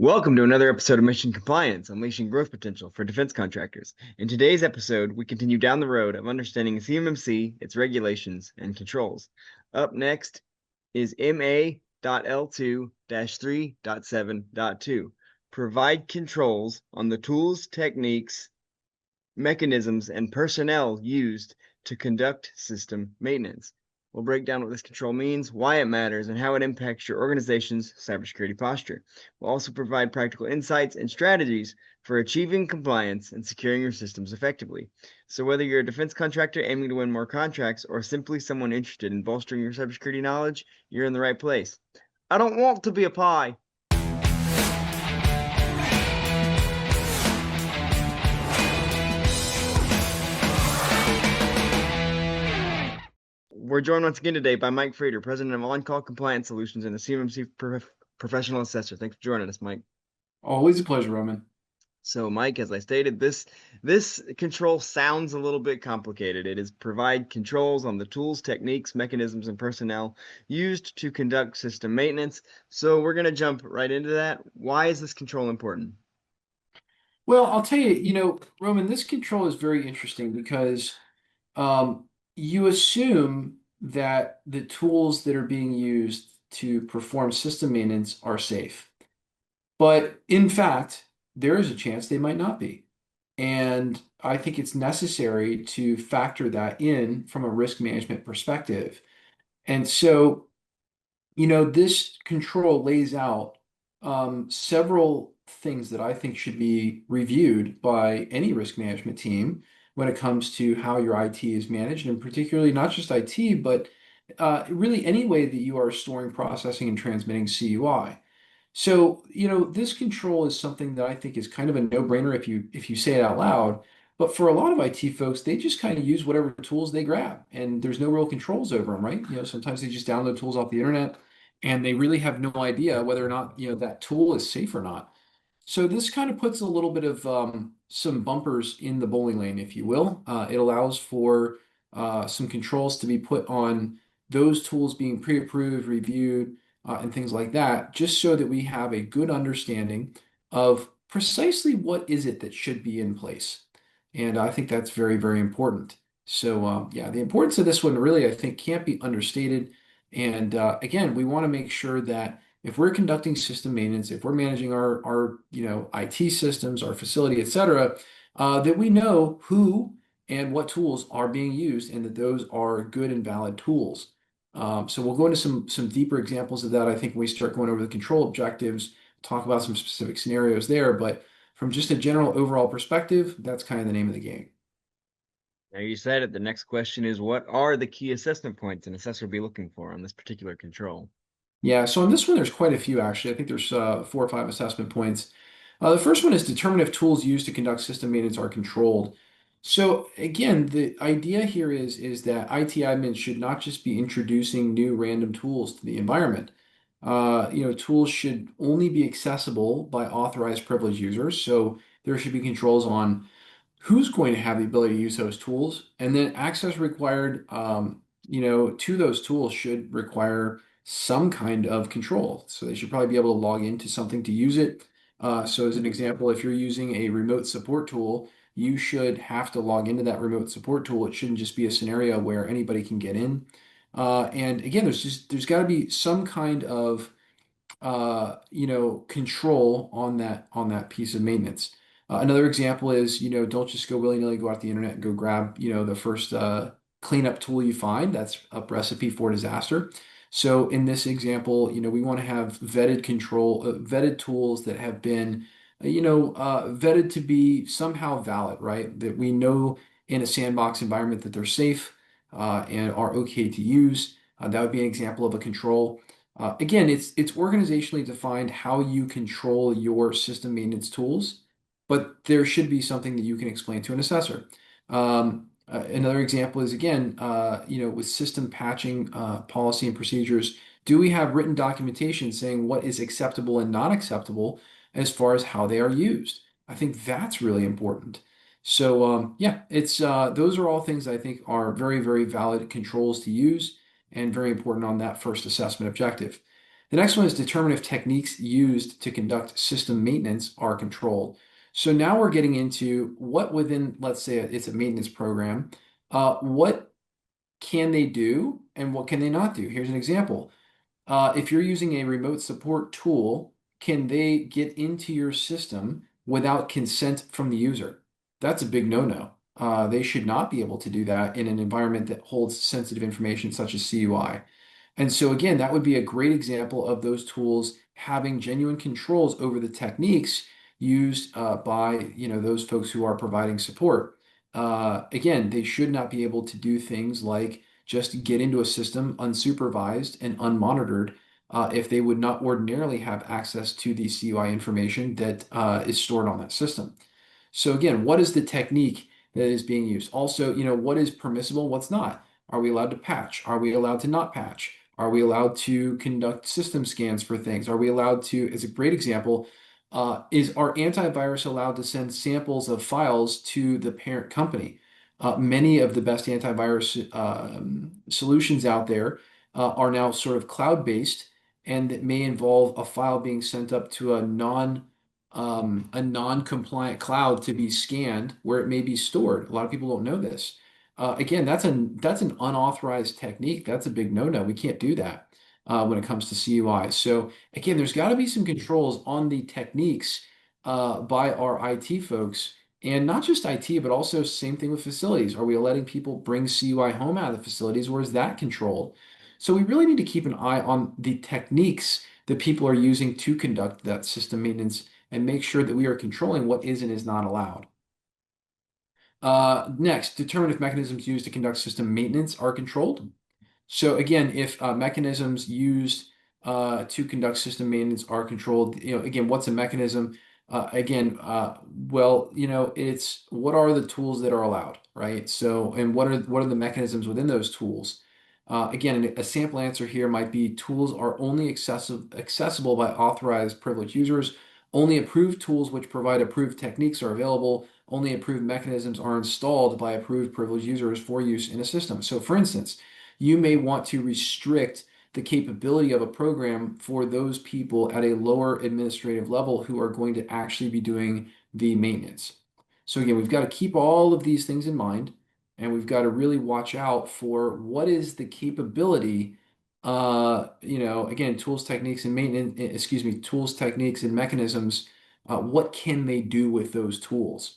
Welcome to another episode of Mission Compliance, Unleashing Growth Potential for Defense Contractors. In today's episode, we continue down the road of understanding CMMC, its regulations, and controls. Up next is MA.L2-3.7.2. Provide controls on the tools, techniques, mechanisms, and personnel used to conduct system maintenance. We'll break down what this control means, why it matters, and how it impacts your organization's cybersecurity posture. We'll also provide practical insights and strategies for achieving compliance and securing your systems effectively. So whether you're a defense contractor aiming to win more contracts or simply someone interested in bolstering your cybersecurity knowledge, you're in the right place. I don't want to be a pie. We're joined once again today by Mike Frater, President of On-Call Compliance Solutions and the CMMC Professional Assessor. Thanks for joining us, Mike. Always a pleasure, Roman. So, Mike, as I stated, this control sounds a little bit complicated. It is provide controls on the tools, techniques, mechanisms, and personnel used to conduct system maintenance. So we're going to jump right into that. Why is this control important? Well, I'll tell you, Roman, this control is very interesting because you assume that the tools that are being used to perform system maintenance are safe. But in fact, there is a chance they might not be. And I think it's necessary to factor that in from a risk management perspective. And so, this control lays out several things that I think should be reviewed by any risk management team when it comes to how your IT is managed, and particularly not just IT, but really any way that you are storing, processing, and transmitting CUI. So, this control is something that I think is kind of a no-brainer if you say it out loud. But for a lot of IT folks, they just kind of use whatever tools they grab, and there's no real controls over them, right? Sometimes they just download tools off the internet, and they really have no idea whether or not, that tool is safe or not. So this kind of puts a little bit of some bumpers in the bowling lane, if you will. It allows for some controls to be put on those tools being pre-approved, reviewed, and things like that, just so that we have a good understanding of precisely what is it that should be in place. And I think that's very, very important. So yeah, the importance of this one really, I think, can't be understated. And again, we want to make sure that if we're conducting system maintenance, if we're managing our IT systems, our facility, et cetera, that we know who and what tools are being used and that those are good and valid tools. So we'll go into some deeper examples of that, I think, when we start going over the control objectives, talk about some specific scenarios there. But from just a general overall perspective, that's kind of the name of the game. Now you said it. The next question is, what are the key assessment points an assessor will be looking for on this particular control? Yeah, so on this one, there's quite a few actually. I think there's 4 or 5 assessment points. The first one is determine if tools used to conduct system maintenance are controlled. So again, the idea here is that IT admins should not just be introducing new random tools to the environment. Tools should only be accessible by authorized privileged users. So there should be controls on who's going to have the ability to use those tools, and then access required, to those tools should require some kind of control. So they should probably be able to log into something to use it. So as an example, if you're using a remote support tool, you should have to log into that remote support tool. It shouldn't just be a scenario where anybody can get in. And again, there's got to be some kind of control on that piece of maintenance. Another example is, don't just go willy-nilly go out the internet and go grab, the first cleanup tool you find. That's a recipe for disaster. So in this example, we want to have vetted tools that have been, vetted to be somehow valid, right? That we know in a sandbox environment that they're safe and are okay to use. That would be an example of a control. Again, it's organizationally defined how you control your system maintenance tools, but there should be something that you can explain to an assessor. Another example is, again, with system patching policy and procedures, do we have written documentation saying what is acceptable and not acceptable as far as how they are used? I think that's really important. So yeah, it's those are all things I think are very, very valid controls to use and very important on that first assessment objective. The next one is determine if techniques used to conduct system maintenance are controlled. So now we're getting into what within, let's say it's a maintenance program, what can they do and what can they not do? Here's an example. If you're using a remote support tool, can they get into your system without consent from the user? That's a big no-no. They should not be able to do that in an environment that holds sensitive information such as CUI. And so again, that would be a great example of those tools having genuine controls over the techniques used by those folks who are providing support. Again, they should not be able to do things like just get into a system unsupervised and unmonitored if they would not ordinarily have access to the CUI information that is stored on that system. So again, what is the technique that is being used? Also, what is permissible, what's not? Are we allowed to patch? Are we allowed to not patch? Are we allowed to conduct system scans for things? Are we allowed to, as a great example, is our antivirus allowed to send samples of files to the parent company? Many of the best antivirus solutions out there are now sort of cloud-based, and that may involve a file being sent up to a non-compliant cloud to be scanned where it may be stored. A lot of people don't know this. Again, that's an unauthorized technique. That's a big no-no. We can't do that when it comes to CUI. So again, there's got to be some controls on the techniques by our IT folks, and not just IT, but also same thing with facilities. Are we letting people bring CUI home out of the facilities, or is that controlled? So we really need to keep an eye on the techniques that people are using to conduct that system maintenance and make sure that we are controlling what is and is not allowed. Next, determine if mechanisms used to conduct system maintenance are controlled. So again, if mechanisms used to conduct system maintenance are controlled, again, what's a mechanism? Again, well, it's what are the tools that are allowed, right? So, and what are the mechanisms within those tools? Again, a sample answer here might be tools are only accessible by authorized privileged users. Only approved tools which provide approved techniques are available. Only approved mechanisms are installed by approved privileged users for use in a system. So, for instance, you may want to restrict the capability of a program for those people at a lower administrative level who are going to actually be doing the maintenance. So again, we've got to keep all of these things in mind, and we've got to really watch out for what is the capability, again, tools, techniques, and maintenance, excuse me, tools, techniques, and mechanisms. What can they do with those tools?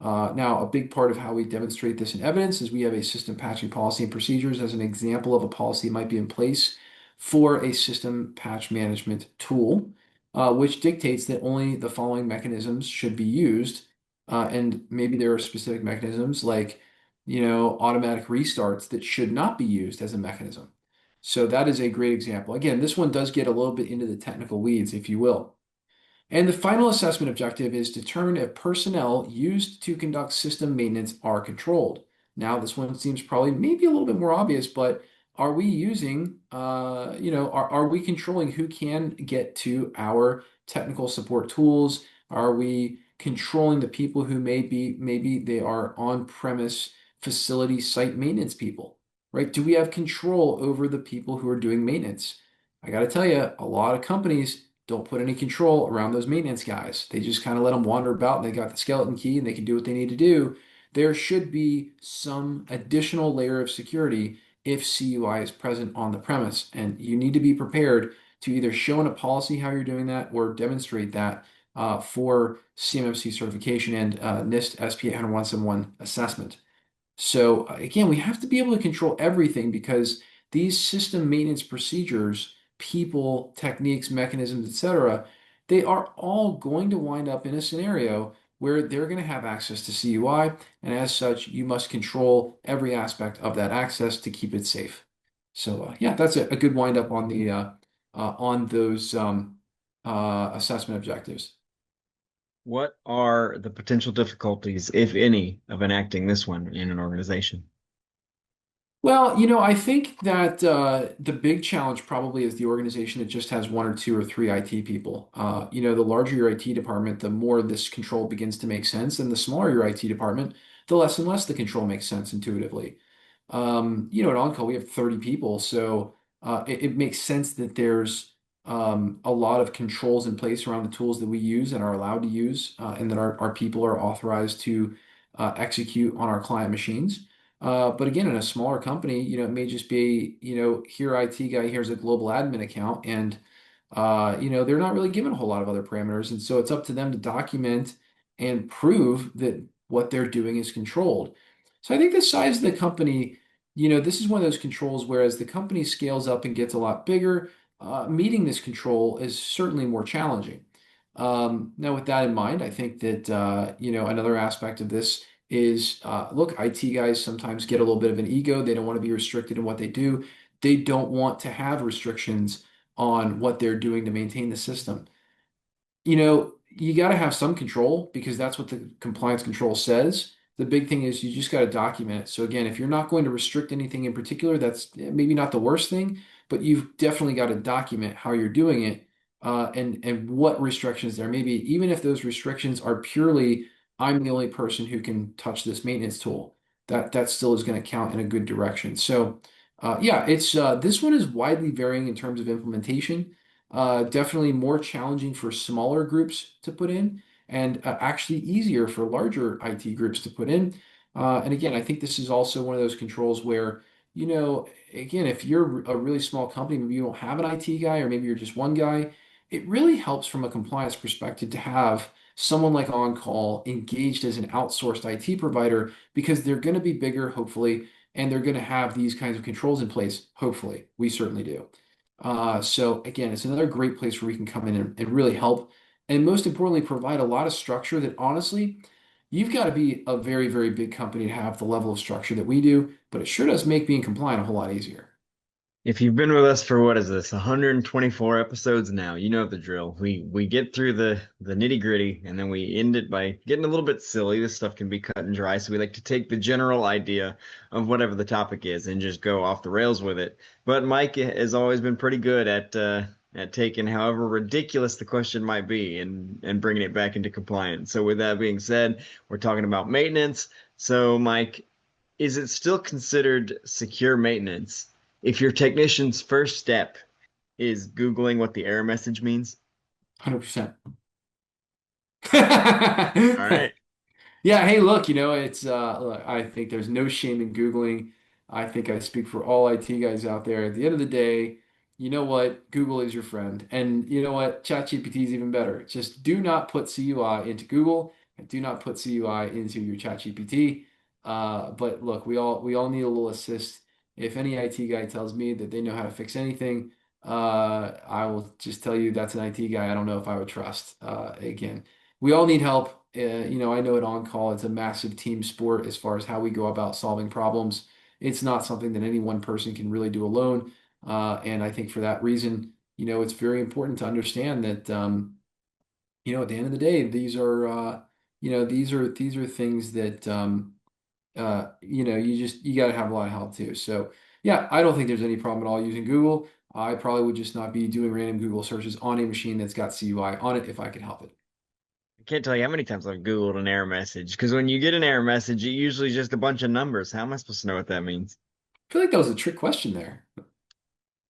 Now, a big part of how we demonstrate this in evidence is we have a system patching policy and procedures as an example of a policy that might be in place for a system patch management tool, which dictates that only the following mechanisms should be used. And maybe there are specific mechanisms like, automatic restarts that should not be used as a mechanism. So that is a great example. Again, this one does get a little bit into the technical weeds, if you will. And the final assessment objective is determine if personnel used to conduct system maintenance are controlled. Now, this one seems probably maybe a little bit more obvious, but are we using, are we controlling who can get to our technical support tools? Are we controlling the people who maybe they are on-premise facility site maintenance people, right? Do we have control over the people who are doing maintenance? I got to tell you, a lot of companies don't put any control around those maintenance guys. They just kind of let them wander about and they got the skeleton key and they can do what they need to do. There should be some additional layer of security if CUI is present on the premise. And you need to be prepared to either show in a policy how you're doing that or demonstrate that for CMMC certification and NIST SP 800-171 assessment. So again, we have to be able to control everything because these system maintenance procedures, people, techniques, mechanisms, etc., they are all going to wind up in a scenario where they're going to have access to CUI, and as such, you must control every aspect of that access to keep it safe. So yeah, that's a good wind up on the on those assessment objectives. What are the potential difficulties, if any, of enacting this one in an organization? Well, I think that the big challenge probably is the organization that just has one or two or three IT people. The larger your IT department, the more this control begins to make sense, and the smaller your IT department, the less and less the control makes sense intuitively. At OnCall we have 30 people, so it makes sense that there's a lot of controls in place around the tools that we use and are allowed to use, and that our people are authorized to execute on our client machines. But again, in a smaller company, it may just be, here IT guy, here's a global admin account, and they're not really given a whole lot of other parameters, and so it's up to them to document and prove that what they're doing is controlled. So I think the size of the company, this is one of those controls where as the company scales up and gets a lot bigger, meeting this control is certainly more challenging. Now, with that in mind, I think that another aspect of this is look, IT guys sometimes get a little bit of an ego. They don't want to be restricted in what they do. They don't want to have restrictions on what they're doing to maintain the system. You got to have some control because that's what the compliance control says. The big thing is you just got to document it. So again, if you're not going to restrict anything in particular, that's maybe not the worst thing, but you've definitely got to document how you're doing it, and what restrictions there may be, even if those restrictions are purely, I'm the only person who can touch this maintenance tool. That still is going to count in a good direction. So yeah, it's this one is widely varying in terms of implementation. Definitely more challenging for smaller groups to put in, and actually easier for larger IT groups to put in. And again, I think this is also one of those controls where, again, if you're a really small company, maybe you don't have an IT guy, or maybe you're just one guy, it really helps from a compliance perspective to have someone like On-Call engaged as an outsourced IT provider, because they're going to be bigger, hopefully, and they're going to have these kinds of controls in place, hopefully. We certainly do. So again, it's another great place where we can come in and really help, and most importantly, provide a lot of structure that honestly, you've got to be a very, very big company to have the level of structure that we do, but it sure does make being compliant a whole lot easier. If you've been with us for what is this, 124 episodes now, you know the drill. We get through the nitty-gritty and then we end it by getting a little bit silly. This stuff can be cut and dry, so we like to take the general idea of whatever the topic is and just go off the rails with it. But Mike has always been pretty good at taking however ridiculous the question might be and bringing it back into compliance. So with that being said, we're talking about maintenance. So Mike, is it still considered secure maintenance if your technician's first step is Googling what the error message means? 100%. All right. Yeah, hey, look, look, I think there's no shame in Googling. I think I speak for all IT guys out there. At the end of the day, you know what? Google is your friend. And you know what? ChatGPT is even better. Just do not put CUI into Google, and do not put CUI into your ChatGPT. But look, we all need a little assist. If any IT guy tells me that they know how to fix anything, I will just tell you that's an IT guy I don't know if I would trust. Again, we all need help. I know at On-Call, it's a massive team sport as far as how we go about solving problems. It's not something that any one person can really do alone. And I think for that reason, it's very important to understand that, at the end of the day, these are things that, you got to have a lot of help too. So yeah, I don't think there's any problem at all using Google. I probably would just not be doing random Google searches on a machine that's got CUI on it if I could help it. I can't tell you how many times I've Googled an error message because when you get an error message, it usually just a bunch of numbers. How am I supposed to know what that means? I feel like that was a trick question there.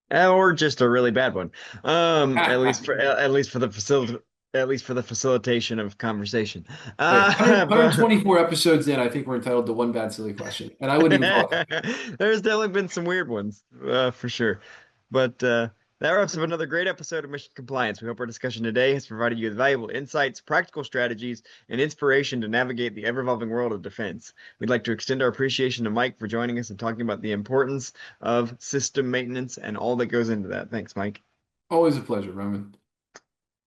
Or just a really bad one. At least for the facilitation of conversation. Hey, 100 But 124 episodes in, I think we're entitled to one bad, silly question. And I wouldn't even call it. there's definitely been some weird ones, for sure. But that wraps up another great episode of Mission Compliance. We hope our discussion today has provided you with valuable insights, practical strategies, and inspiration to navigate the ever-evolving world of defense. We'd like to extend our appreciation to Mike for joining us and talking about the importance of system maintenance and all that goes into that. Thanks, Mike. Always a pleasure, Roman.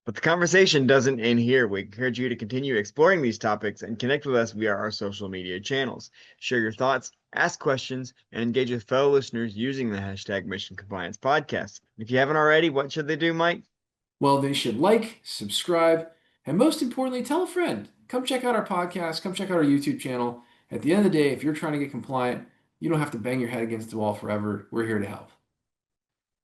But the conversation doesn't end here. We encourage you to continue exploring these topics and connect with us via our social media channels. Share your thoughts, ask questions, and engage with fellow listeners using the hashtag Mission Compliance Podcast. If you haven't already, what should they do, Mike? Well, they should like, subscribe, and most importantly, tell a friend. Come check out our podcast. Come check out our YouTube channel. At the end of the day, if you're trying to get compliant, you don't have to bang your head against the wall forever. We're here to help.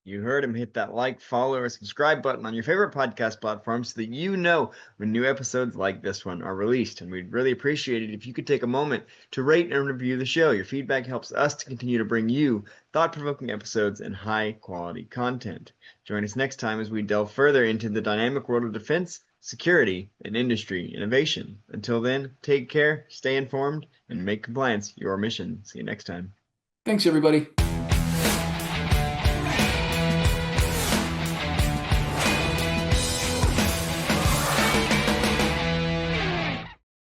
You heard him. Hit that like, follow, or subscribe button on your favorite podcast platform so that you know when new episodes like this one are released. And we'd really appreciate it if you could take a moment to rate and review the show. Your feedback helps us to continue to bring you thought-provoking episodes and high-quality content. Join us next time as we delve further into the dynamic world of defense, security, and industry innovation. Until then, take care, stay informed, and make compliance your mission. See you next time. Thanks, everybody.